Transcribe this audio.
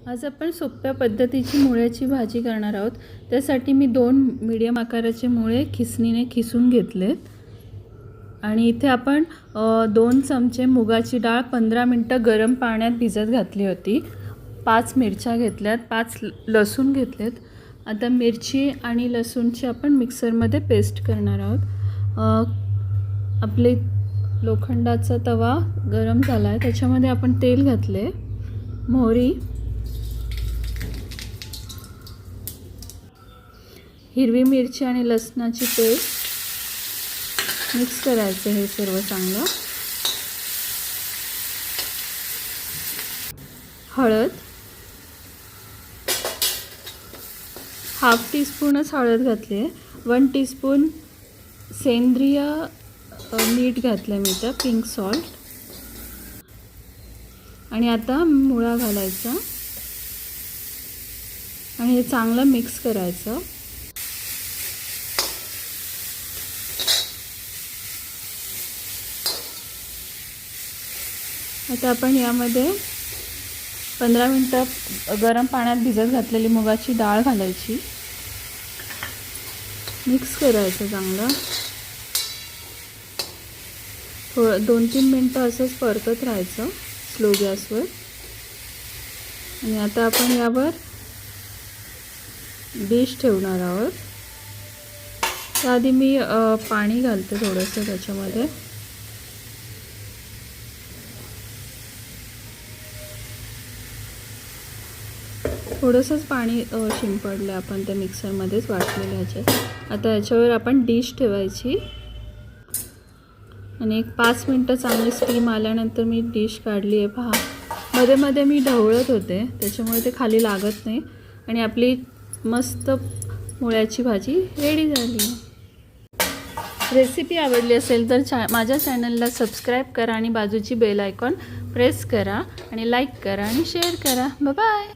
आज आपण सोप्या पद्धतीची मुळ्याची भाजी करणार आहोत। त्यासाठी मी 2 मीडियम आकाराचे मुळे खिसणीने खिसून घेतलेत आणि इथे आपण 2 चमचे मुगाची डाळ 15 मिनिटं गरम पाण्यात भिजत घातली होती। 5 मिरच्या घेतल्यात, 5 लसूण घेतलेत। आता मिरची आणि लसूणची आपण मिक्सरमध्ये पेस्ट करणार आहोत। आपले लोखंडाचा तवा गरम झाला आहे, त्याच्यामध्ये आपण तेल घातले, मोहरी, हिरवी मिरची आणि लसणाची पेस्ट मिक्स करायचं हे सर्व चांगलं। हळद, हाफ टीस्पूनच हळद घातली आहे। 1 टीस्पून सेंद्रिय मीठ घातलं मी, तर पिंक सॉल्ट। आणि आता मुळा घालायचा आणि हे चांगलं मिक्स करायचं। आता आपण यामध्ये 15 मिनिटं गरम पाण्यात भिजत घातलेली मुगाची डाळ घालायची, मिक्स करायचं चांगलं। थोडं 2-3 मिनिटं असंच परतत राहायचं स्लो गॅसवर। आणि आता आपण यावर डिश ठेवणार आहोत। त्याआधी मी पाणी घालते थोडंसं त्याच्यामध्ये। थोडंसंच पाणी शिंपडलं आपण त्या मिक्सरमध्येच वाटलेलं ह्याच्यात। आता याच्यावर आपण डिश ठेवायची आणि एक 5 मिनिटं चांगली स्टीम आल्यानंतर मी डिश काढली आहे। पहा, मध्ये मध्ये मी ढवळत होते, त्याच्यामुळे ते खाली लागत नाही आणि आपली मस्त मुळ्याची भाजी रेडी झाली। रेसिपी आवडली असेल तर माझ्या चॅनलला सबस्क्राईब करा आणि बाजूची बेल आयकॉन प्रेस करा आणि लाईक करा आणि शेअर करा। Bye bye.